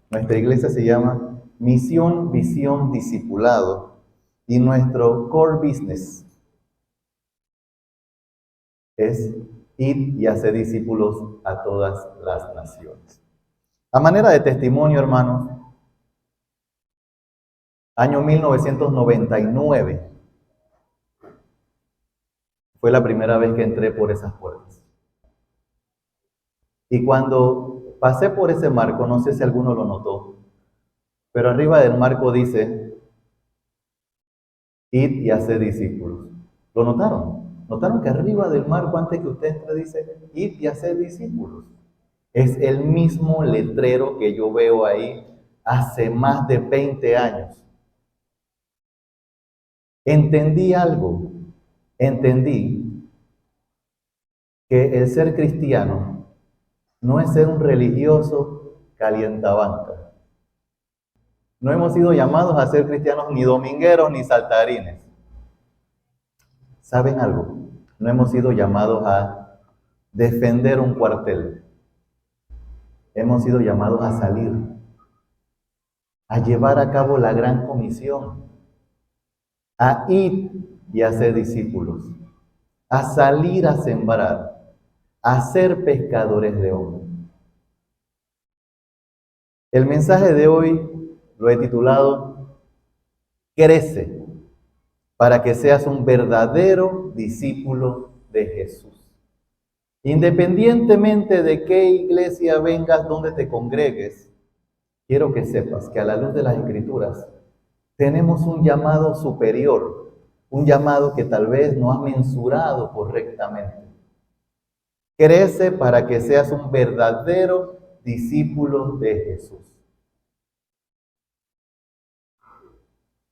Nuestra iglesia se llama Misión, Visión, Discipulado. Y nuestro core business es ir y hacer discípulos a todas las naciones. A manera de testimonio, hermanos, año 1999 fue la primera vez que entré por esas puertas. Y cuando pasé por ese marco, no sé si alguno lo notó, pero arriba del marco dice, id y haced discípulos. ¿Lo notaron? ¿Notaron que arriba del marco, antes que usted entre, dice, id y haced discípulos? Es el mismo letrero que yo veo ahí hace más de 20 años. Entendí algo. Entendí que el ser cristiano no es ser un religioso calientabanca. No hemos sido llamados a ser cristianos ni domingueros ni saltarines. ¿Saben algo? No hemos sido llamados a defender un cuartel. Hemos sido llamados a salir, a llevar a cabo la gran comisión, a ir y a ser discípulos, a salir a sembrar, a ser pescadores de hombres. El mensaje de hoy lo he titulado Crece para que seas un verdadero discípulo de Jesús. Independientemente de qué iglesia vengas, donde te congregues, quiero que sepas que a la luz de las Escrituras tenemos un llamado superior, un llamado que tal vez no has mensurado correctamente. Crece para que seas un verdadero discípulo de Jesús.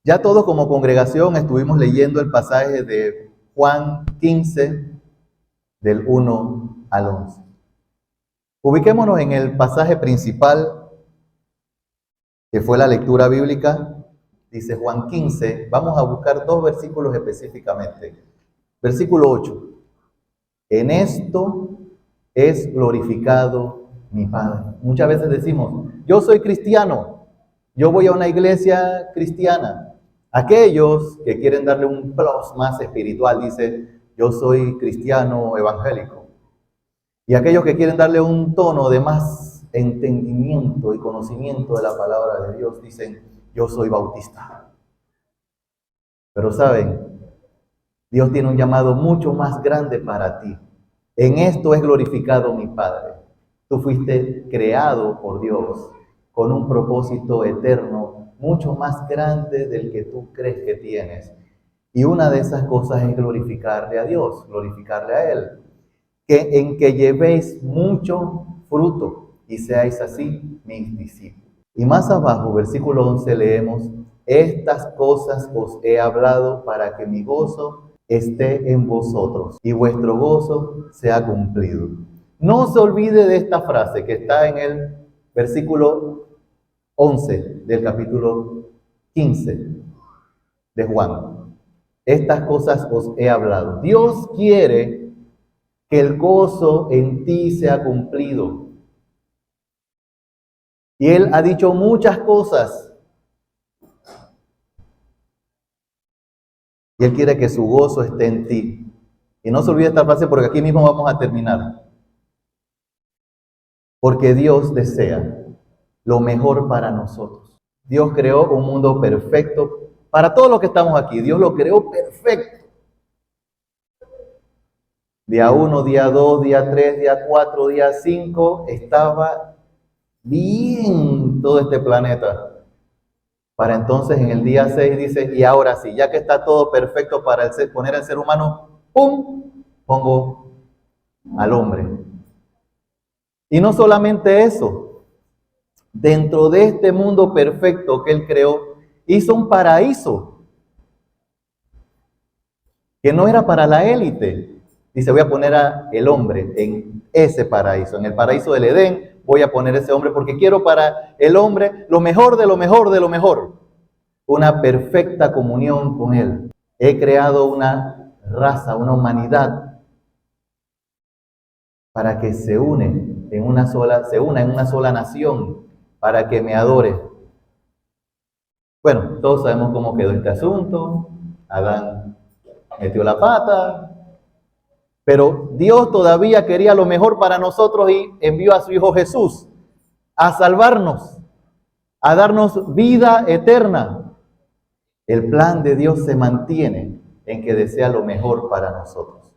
Ya todos como congregación estuvimos leyendo el pasaje de Juan 15, del 1 al 11. Ubiquémonos en el pasaje principal, que fue la lectura bíblica. Dice Juan 15, vamos a buscar dos versículos específicamente. Versículo 8. En esto es glorificado mi Padre. Muchas veces decimos, yo soy cristiano, yo voy a una iglesia cristiana. Aquellos que quieren darle un plus más espiritual, dice, yo soy cristiano evangélico. Y aquellos que quieren darle un tono de más entendimiento y conocimiento de la palabra de Dios, dicen, yo soy bautista. Pero saben, Dios tiene un llamado mucho más grande para ti. En esto es glorificado mi Padre. Tú fuiste creado por Dios con un propósito eterno, mucho más grande del que tú crees que tienes. Y una de esas cosas es glorificarle a Dios, glorificarle a Él. En que llevéis mucho fruto y seáis así mis discípulos. Y más abajo, versículo 11, leemos, estas cosas os he hablado para que mi gozo esté en vosotros y vuestro gozo sea cumplido. No se olvide de esta frase que está en el versículo 11 del capítulo 15 de Juan. Estas cosas os he hablado. Dios quiere que el gozo en ti sea cumplido. Y Él ha dicho muchas cosas. Y Él quiere que su gozo esté en ti. Y no se olvide esta frase porque aquí mismo vamos a terminar. Porque Dios desea lo mejor para nosotros. Dios creó un mundo perfecto para todos los que estamos aquí. Dios lo creó perfecto. Día 1, día 2, día 3, día 4, día 5, estaba bien todo este planeta. Para entonces en el día 6 dice, y ahora sí, ya que está todo perfecto para poner al ser humano, ¡pum!, pongo al hombre. Y no solamente eso, dentro de este mundo perfecto que Él creó, hizo un paraíso que no era para la élite. Dice, voy a poner al hombre en ese paraíso, en el paraíso del Edén, voy a poner ese hombre porque quiero para el hombre lo mejor de lo mejor de lo mejor. Una perfecta comunión con Él. He creado una raza, una humanidad para que se una en una sola nación, para que me adore. Bueno, todos sabemos cómo quedó este asunto. Adán metió la pata, pero Dios todavía quería lo mejor para nosotros y envió a su Hijo Jesús a salvarnos, a darnos vida eterna. El plan de Dios se mantiene en que desea lo mejor para nosotros.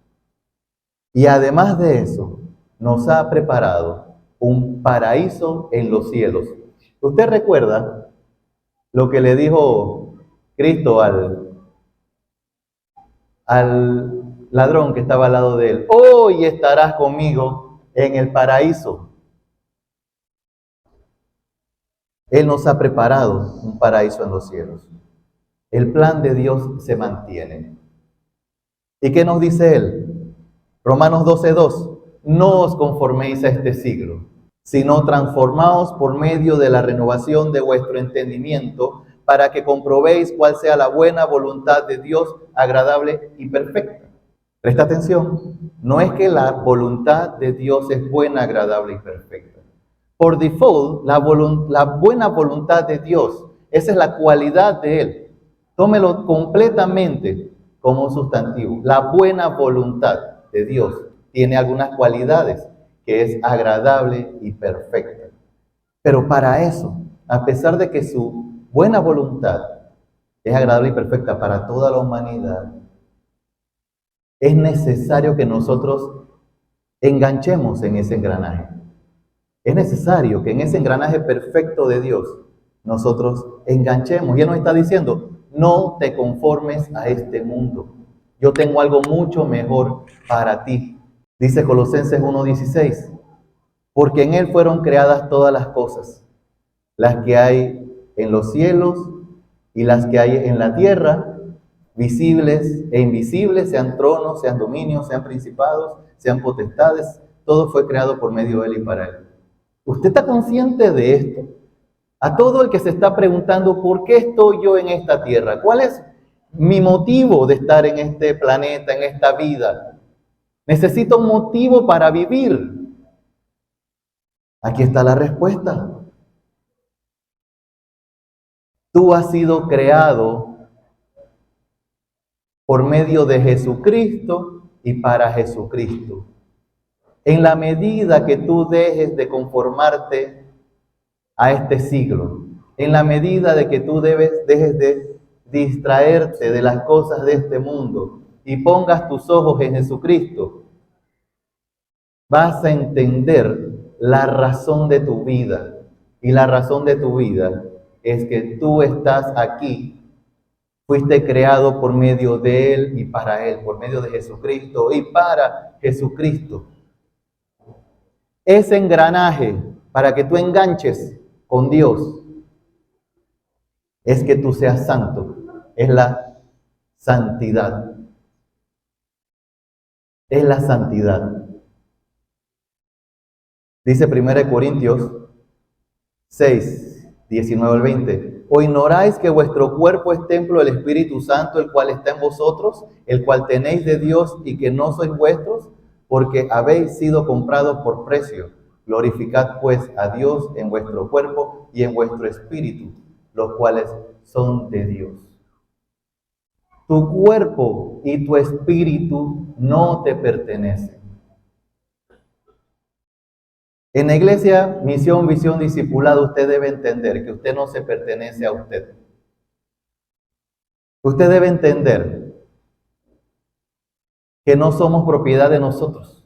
Y además de eso, nos ha preparado un paraíso en los cielos. ¿Usted recuerda lo que le dijo Cristo al ladrón que estaba al lado de él? Hoy estarás conmigo en el paraíso. Él nos ha preparado un paraíso en los cielos. El plan de Dios se mantiene. ¿Y qué nos dice Él? Romanos 12:2. No os conforméis a este siglo, sino transformaos por medio de la renovación de vuestro entendimiento, para que comprobéis cuál sea la buena voluntad de Dios, agradable y perfecta. Presta atención, no es que la voluntad de Dios es buena, agradable y perfecta. Por default, la buena voluntad de Dios, esa es la cualidad de Él. Tómelo completamente como un sustantivo. La buena voluntad de Dios tiene algunas cualidades que es agradable y perfecta. Pero para eso, a pesar de que su buena voluntad es agradable y perfecta para toda la humanidad, es necesario que nosotros enganchemos en ese engranaje. Es necesario que en ese engranaje perfecto de Dios nosotros enganchemos. Y Él nos está diciendo, no te conformes a este mundo. Yo tengo algo mucho mejor para ti. Dice Colosenses 1:16, porque en Él fueron creadas todas las cosas, las que hay en los cielos y las que hay en la tierra, visibles e invisibles, sean tronos, sean dominios, sean principados, sean potestades, todo fue creado por medio de Él y para Él. ¿Usted está consciente de esto? A todo el que se está preguntando, ¿por qué estoy yo en esta tierra? ¿Cuál es mi motivo de estar en este planeta, en esta vida? Necesito un motivo para vivir. Aquí está la respuesta. Tú has sido creado por medio de Jesucristo y para Jesucristo. En la medida que tú dejes de conformarte a este siglo, en la medida de que tú dejes de distraerte de las cosas de este mundo y pongas tus ojos en Jesucristo, vas a entender la razón de tu vida. Y la razón de tu vida es que tú estás aquí, fuiste creado por medio de Él y para Él, por medio de Jesucristo y para Jesucristo. Ese engranaje para que tú enganches con Dios es que tú seas santo, es la santidad. Es la santidad. Dice 1 Corintios 6, 19 al 20. ¿O ignoráis que vuestro cuerpo es templo del Espíritu Santo, el cual está en vosotros, el cual tenéis de Dios y que no sois vuestros? Porque habéis sido comprados por precio. Glorificad pues a Dios en vuestro cuerpo y en vuestro espíritu, los cuales son de Dios. Tu cuerpo y tu espíritu no te pertenecen. En la iglesia, misión, visión, discipulado, usted debe entender que usted no se pertenece a usted. Usted debe entender que no somos propiedad de nosotros,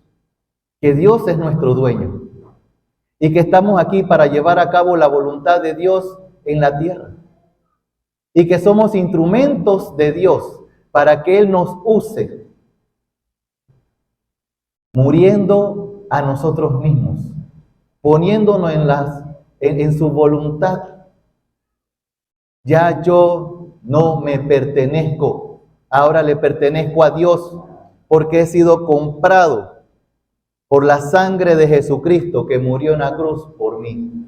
que Dios es nuestro dueño y que estamos aquí para llevar a cabo la voluntad de Dios en la tierra y que somos instrumentos de Dios para que Él nos use, muriendo a nosotros mismos, poniéndonos en su voluntad. Ya yo no me pertenezco, ahora le pertenezco a Dios, porque he sido comprado por la sangre de Jesucristo que murió en la cruz por mí.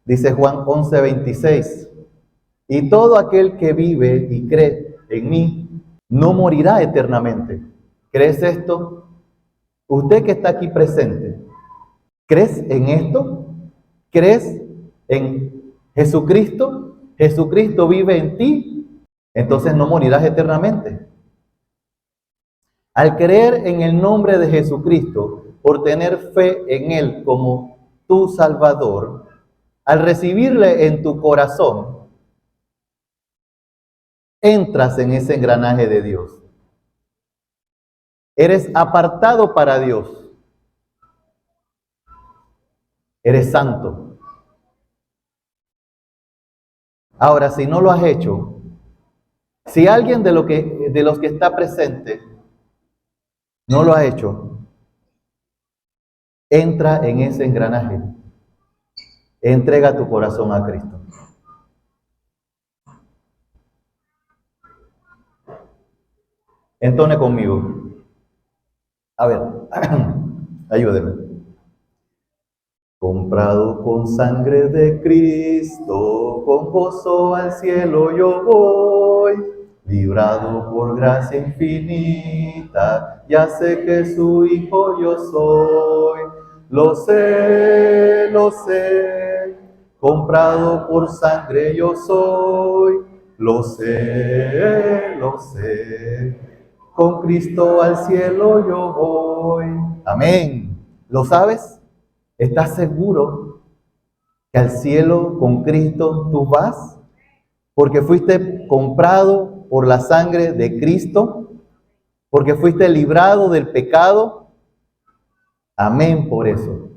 Dice Juan 11:26, y todo aquel que vive y cree en mí no morirá eternamente. ¿Crees esto? Usted que está aquí presente, ¿crees en esto? ¿Crees en Jesucristo, Jesucristo vive en ti, entonces no morirás eternamente. Al creer en el nombre de Jesucristo, por tener fe en Él como tu Salvador, al recibirle en tu corazón, entras en ese engranaje de Dios. Eres apartado para Dios. Eres santo. Ahora, si no lo has hecho, si alguien de los que está presente no lo ha hecho, entra en ese engranaje. Entrega tu corazón a Cristo. Entone conmigo. A ver, ayúdeme. Comprado con sangre de Cristo, con gozo al cielo yo voy. Librado por gracia infinita, ya sé que su hijo yo soy. Lo sé, comprado por sangre yo soy. Lo sé, con Cristo al cielo yo voy. Amén. ¿Lo sabes? ¿Estás seguro que al cielo con Cristo tú vas? Porque fuiste comprado por la sangre de Cristo, porque fuiste librado del pecado. Amén por eso.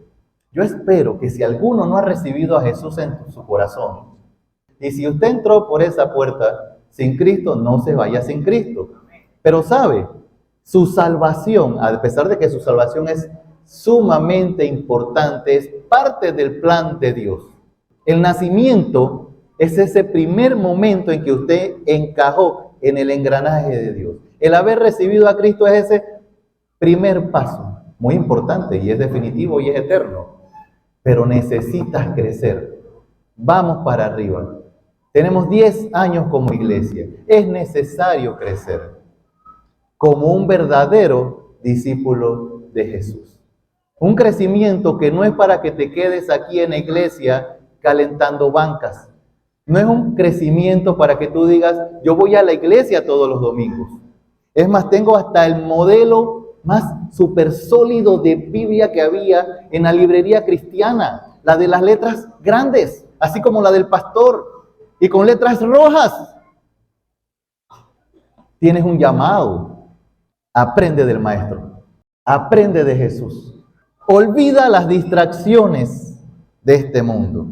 Yo espero que si alguno no ha recibido a Jesús en su corazón, y si usted entró por esa puerta sin Cristo, no se vaya sin Cristo. Pero sabe, su salvación, a pesar de que su salvación es sumamente importante, es parte del plan de Dios. El nacimiento es ese primer momento en que usted encajó en el engranaje de Dios. El haber recibido a Cristo es ese primer paso, muy importante y es definitivo y es eterno. Pero necesitas crecer. Vamos para arriba. Tenemos 10 años como iglesia. Es necesario crecer como un verdadero discípulo de Jesús. Un crecimiento que no es para que te quedes aquí en la iglesia calentando bancas. No es un crecimiento para que tú digas, yo voy a la iglesia todos los domingos. Es más, tengo hasta el modelo más súper sólido de Biblia que había en la librería cristiana, la de las letras grandes, así como la del pastor, y con letras rojas. Tienes un llamado. Aprende del Maestro. Aprende de Jesús. Olvida las distracciones de este mundo.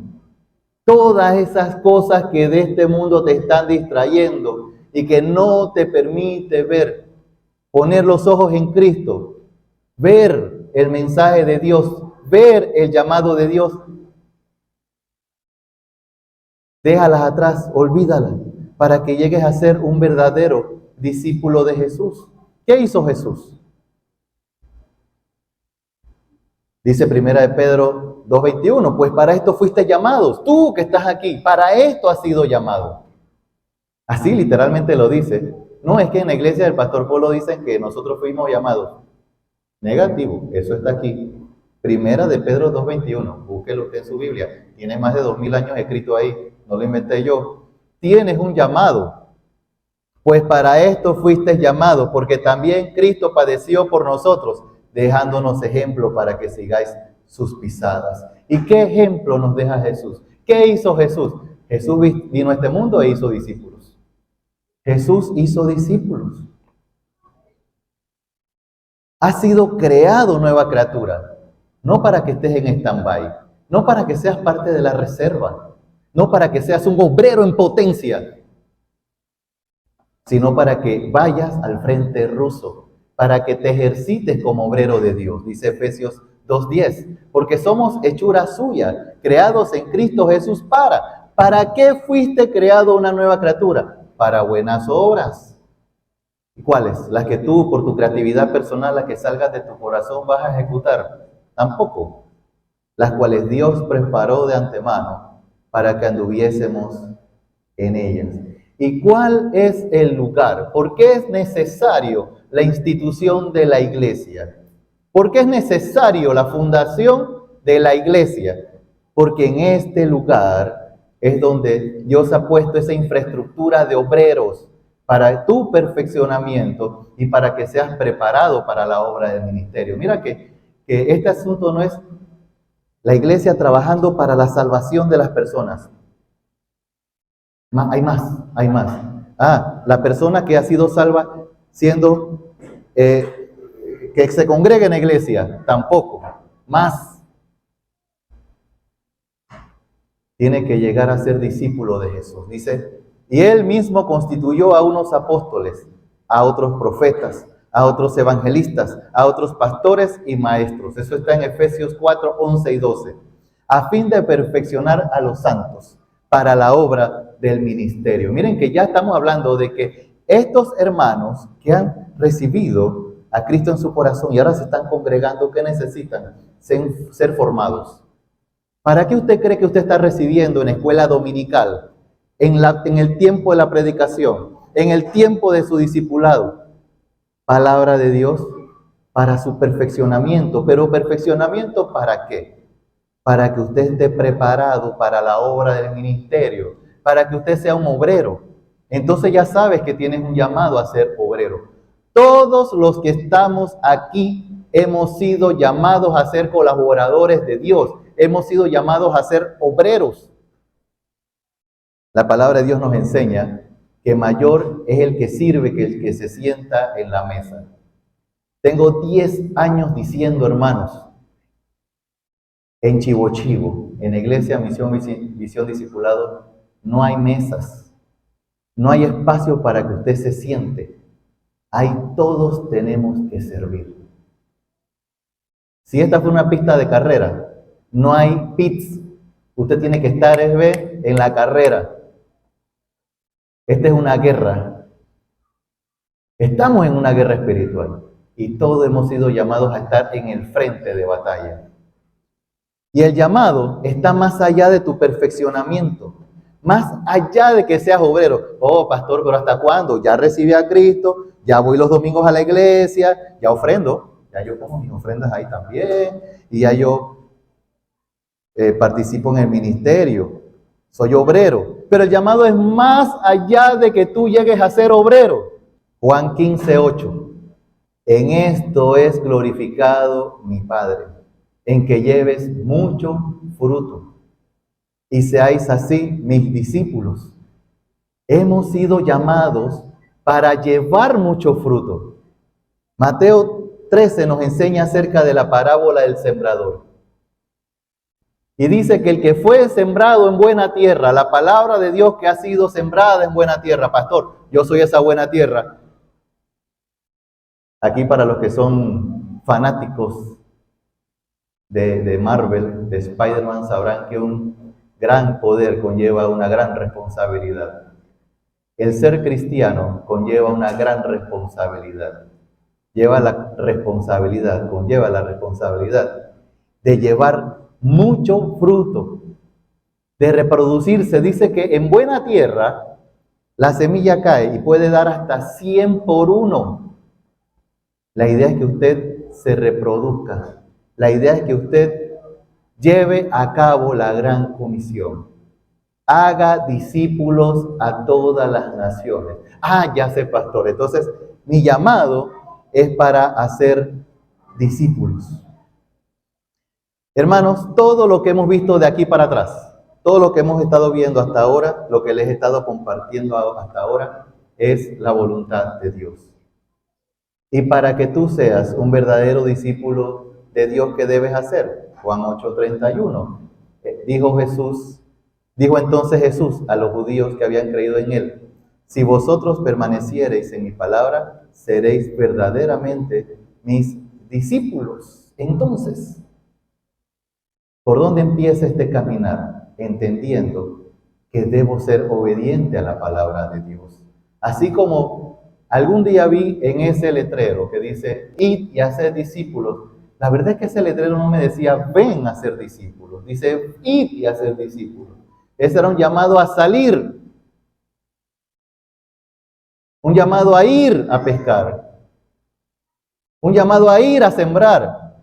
Todas esas cosas que de este mundo te están distrayendo y que no te permite ver, poner los ojos en Cristo, ver el mensaje de Dios, ver el llamado de Dios. Déjalas atrás, olvídalas, para que llegues a ser un verdadero discípulo de Jesús. ¿Qué hizo Jesús? Dice 1 de Pedro 2:21, pues para esto fuiste llamados, tú que estás aquí, para esto has sido llamado. Así literalmente lo dice. No es que en la iglesia del pastor Polo dicen que nosotros fuimos llamados. Negativo, eso está aquí. 1 de Pedro 2:21, búsquelo usted en su Biblia. Tiene más de 2000 años escrito ahí, no lo inventé yo. Tienes un llamado. Pues para esto fuiste llamado, porque también Cristo padeció por nosotros, dejándonos ejemplo para que sigáis sus pisadas. ¿Y qué ejemplo nos deja Jesús? ¿Qué hizo Jesús? Jesús vino a este mundo e hizo discípulos. Jesús hizo discípulos. Has sido creado nueva criatura, no para que estés en stand-by, no para que seas parte de la reserva, no para que seas un obrero en potencia, sino para que vayas al frente ruso, para que te ejercites como obrero de Dios, dice Efesios 2:10, porque somos hechura suya, creados en Cristo Jesús ¿para qué fuiste creado una nueva criatura? Para buenas obras. ¿Y cuáles? Las que tú, por tu creatividad personal, las que salgas de tu corazón, vas a ejecutar. Tampoco. Las cuales Dios preparó de antemano para que anduviésemos en ellas. ¿Y cuál es el lugar? ¿Por qué es necesario la institución de la iglesia? ¿Por qué es necesario la fundación de la iglesia? porque en este lugar es donde Dios ha puesto esa infraestructura de obreros para tu perfeccionamiento y para que seas preparado para la obra del ministerio. Mira que este asunto no es la iglesia trabajando para la salvación de las personas. Hay más. La persona que ha sido salva siendo que se congregue en la iglesia, tampoco. Más. Tiene que llegar a ser discípulo de Jesús. Dice, y él mismo constituyó a unos apóstoles, a otros profetas, a otros evangelistas, a otros pastores y maestros. Eso está en Efesios 4, 11 y 12. A fin de perfeccionar a los santos para la obra del ministerio. Miren que ya estamos hablando de que estos hermanos que han recibido a Cristo en su corazón y ahora se están congregando, ¿qué necesitan? Ser formados. ¿Para qué usted cree que usted está recibiendo en escuela dominical, en el tiempo de la predicación, en el tiempo de su discipulado? Palabra de Dios para su perfeccionamiento. ¿Pero perfeccionamiento para qué? Para que usted esté preparado para la obra del ministerio, para que usted sea un obrero. Entonces ya sabes que tienes un llamado a ser obrero. Todos los que estamos aquí hemos sido llamados a ser colaboradores de Dios. Hemos sido llamados a ser obreros. La palabra de Dios nos enseña que mayor es el que sirve que el que se sienta en la mesa. Tengo 10 años diciendo, hermanos, en Chivo Chivo, en la iglesia Misión Discipulado, no hay mesas, no hay espacio para que usted se siente. Ahí todos tenemos que servir. Si esta fue una pista de carrera, no hay pits. Usted tiene que estar en la carrera. Esta es una guerra. Estamos en una guerra espiritual y todos hemos sido llamados a estar en el frente de batalla. Y el llamado está más allá de tu perfeccionamiento, más allá de que seas obrero. Oh, pastor, pero ¿hasta cuándo? Ya recibí a Cristo, ya voy los domingos a la iglesia, ya ofrendo, ya yo pongo mis ofrendas ahí también, y ya yo participo en el ministerio, soy obrero. Pero el llamado es más allá de que tú llegues a ser obrero. Juan 15, 8. En esto es glorificado mi Padre, en que lleves mucho fruto y seáis así mis discípulos. Hemos sido llamados para llevar mucho fruto. Mateo 13 nos enseña acerca de la parábola del sembrador. Y dice que el que fue sembrado en buena tierra, la palabra de Dios que ha sido sembrada en buena tierra, pastor, yo soy esa buena tierra. Aquí para los que son fanáticos de Marvel, de Spider-Man, sabrán que un gran poder conlleva una gran responsabilidad. El ser cristiano conlleva una gran responsabilidad. Conlleva la responsabilidad de llevar mucho fruto, de reproducirse. Dice que en buena tierra la semilla cae y puede dar hasta 100 por 1. La idea es que usted se reproduzca. La idea es que usted lleve a cabo la gran comisión. Haga discípulos a todas las naciones. Ya sé, pastor. Entonces, mi llamado es para hacer discípulos. Hermanos, todo lo que hemos visto de aquí para atrás, todo lo que hemos estado viendo hasta ahora, lo que les he estado compartiendo hasta ahora, es la voluntad de Dios. Y para que tú seas un verdadero discípulo de Dios, ¿qué debes hacer? Juan 8:31. Dijo entonces Jesús a los judíos que habían creído en él: si vosotros permaneciereis en mi palabra, seréis verdaderamente mis discípulos. Entonces, ¿por dónde empieza este caminar? Entendiendo que debo ser obediente a la palabra de Dios. Así como algún día vi en ese letrero que dice, id y haced discípulos. La verdad es que ese letrero no me decía, ven a ser discípulos. Dice, id y haced discípulos. Ese era un llamado a salir. Un llamado a ir a pescar. Un llamado a ir a sembrar.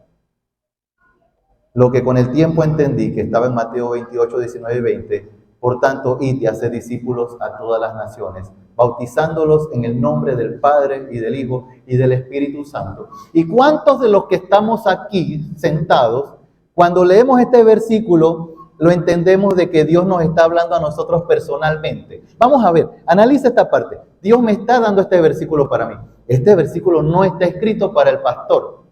Lo que con el tiempo entendí, que estaba en Mateo 28, 19 y 20, por tanto, id y haced discípulos a todas las naciones, bautizándolos en el nombre del Padre y del Hijo y del Espíritu Santo. ¿Y cuántos de los que estamos aquí sentados, cuando leemos este versículo, lo entendemos de que Dios nos está hablando a nosotros personalmente? Vamos a ver, analiza esta parte. Dios me está dando este versículo para mí. Este versículo no está escrito para el pastor.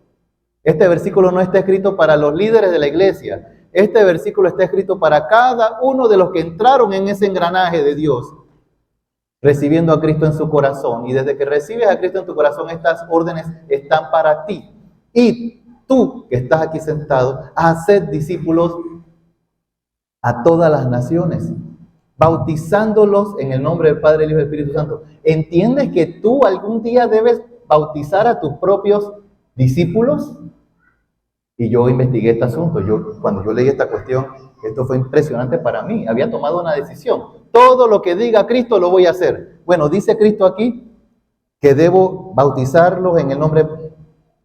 Este versículo no está escrito para los líderes de la iglesia. Este versículo está escrito para cada uno de los que entraron en ese engranaje de Dios, recibiendo a Cristo en su corazón. Y desde que recibes a Cristo en tu corazón, estas órdenes están para ti. Y tú, que estás aquí sentado, haced discípulos a todas las naciones, bautizándolos en el nombre del Padre, el Hijo y del Espíritu Santo. ¿Entiendes que tú algún día debes bautizar a tus propios discípulos? Y yo investigué este asunto. Cuando yo leí esta cuestión, esto fue impresionante para mí. Había tomado una decisión. Todo lo que diga Cristo lo voy a hacer. Bueno, dice Cristo aquí que debo bautizarlos en el nombre.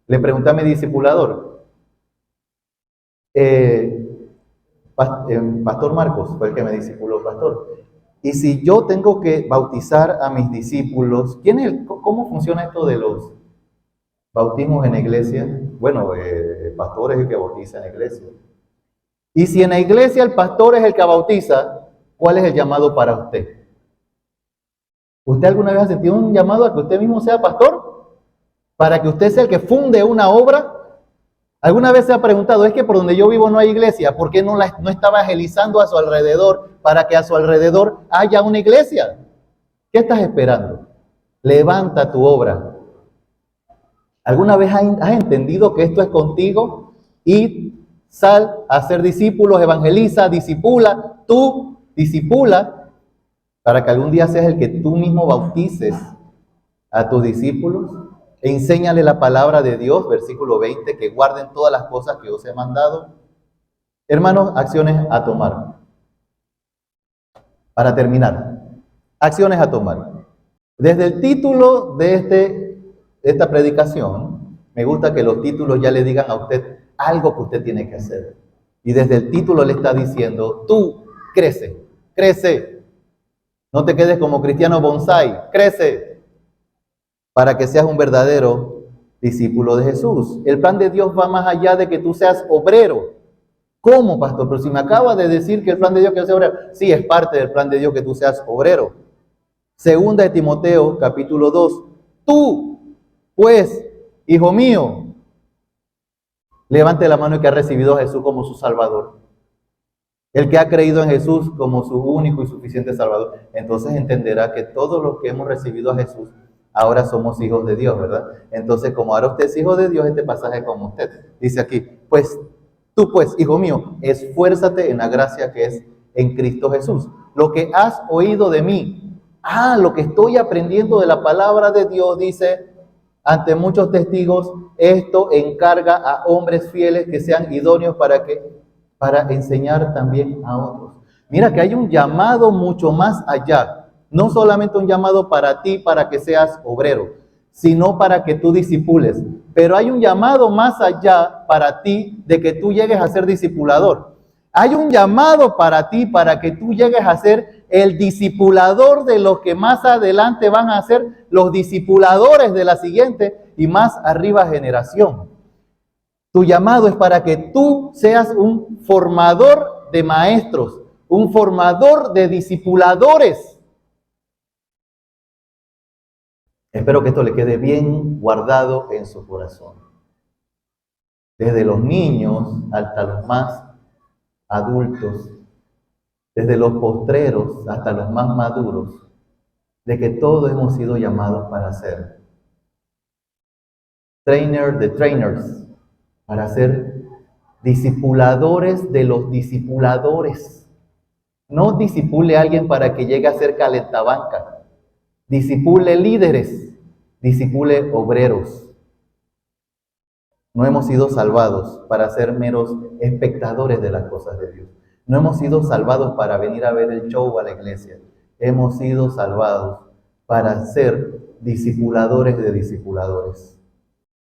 Le pregunté a mi discipulador, Pastor Marcos fue el que me discipuló, pastor. Y si yo tengo que bautizar a mis discípulos, ¿cómo funciona esto de los bautismos en la iglesia? Bueno, el pastor es el que bautiza en la iglesia. Y si en la iglesia el pastor es el que bautiza, ¿cuál es el llamado para usted? ¿Usted alguna vez ha sentido un llamado a que usted mismo sea pastor? ¿Para que usted sea el que funde una obra? ¿Alguna vez se ha preguntado, es que por donde yo vivo no hay iglesia? ¿Por qué no está evangelizando a su alrededor para que a su alrededor haya una iglesia? ¿Qué estás esperando? Levanta tu obra. ¿Alguna vez has entendido que esto es contigo? Y sal a ser discípulos, evangeliza, disipula, tú disipula, para que algún día seas el que tú mismo bautices a tus discípulos. Enséñale la palabra de Dios, versículo 20, que guarden todas las cosas que os he mandado. Hermanos, acciones a tomar. Para terminar, acciones a tomar. Desde el título de esta predicación, me gusta que los títulos ya le digan a usted algo que usted tiene que hacer. Y desde el título le está diciendo, tú crece, crece. No te quedes como cristiano bonsai, crece, para que seas un verdadero discípulo de Jesús. El plan de Dios va más allá de que tú seas obrero. ¿Cómo, pastor? Pero si me acaba de decir que el plan de Dios es que sea obrero. Sí, es parte del plan de Dios que tú seas obrero. Segunda de Timoteo, capítulo 2. Tú, pues, hijo mío, levante la mano el que ha recibido a Jesús como su Salvador. El que ha creído en Jesús como su único y suficiente Salvador. Entonces entenderá que todos los que hemos recibido a Jesús ahora somos hijos de Dios, ¿verdad? Entonces, como ahora usted es hijo de Dios, este pasaje es como usted. Dice aquí, pues, tú pues, hijo mío, esfuérzate en la gracia que es en Cristo Jesús. Lo que has oído de mí, lo que estoy aprendiendo de la palabra de Dios, dice, ante muchos testigos, esto encarga a hombres fieles que sean idóneos para enseñar también a otros. Mira que hay un llamado mucho más allá. No solamente un llamado para ti, para que seas obrero, sino para que tú discipules. Pero hay un llamado más allá para ti de que tú llegues a ser discipulador. Hay un llamado para ti para que tú llegues a ser el discipulador de los que más adelante van a ser los discipuladores de la siguiente y más arriba generación. Tu llamado es para que tú seas un formador de maestros, un formador de discipuladores. Espero que esto le quede bien guardado en su corazón. Desde los niños hasta los más adultos, desde los postreros hasta los más maduros, de que todos hemos sido llamados para ser trainer de trainers, para ser discipuladores de los discipuladores. No discipule a alguien para que llegue a ser calentabanca. Discipule líderes, discipule obreros. No hemos sido salvados para ser meros espectadores de las cosas de Dios. No hemos sido salvados para venir a ver el show a la iglesia. Hemos sido salvados para ser discipuladores de discipuladores.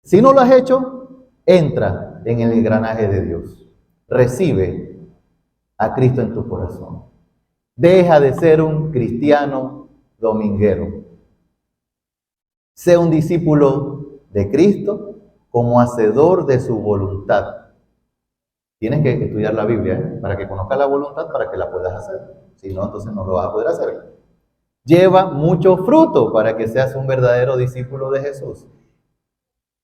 Si no lo has hecho, entra en el engranaje de Dios. recibe a Cristo en tu corazón. Deja de ser un cristiano dominguero. Sé un discípulo de Cristo como hacedor de su voluntad. Tienes que estudiar la Biblia, para que conozcas la voluntad, para que la puedas hacer. Si no, entonces no lo vas a poder hacer. Lleva mucho fruto para que seas un verdadero discípulo de Jesús.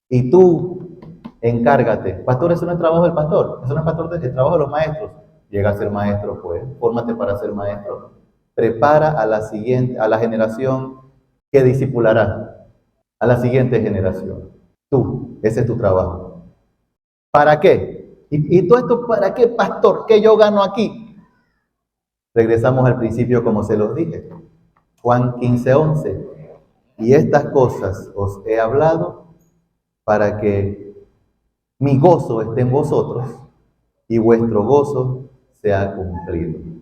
Y tú, encárgate. Pastor, eso no es trabajo del pastor. Eso no es pastor, es trabajo de los maestros. Llega a ser maestro, pues. Fórmate para ser maestro. Prepara a la generación que discipulará. A la siguiente generación. Tú, ese es tu trabajo. ¿Para qué? ¿Y todo esto para qué, pastor? ¿Qué yo gano aquí? Regresamos al principio como se los dije. Juan 15:11. Y estas cosas os he hablado para que mi gozo esté en vosotros y vuestro gozo sea cumplido.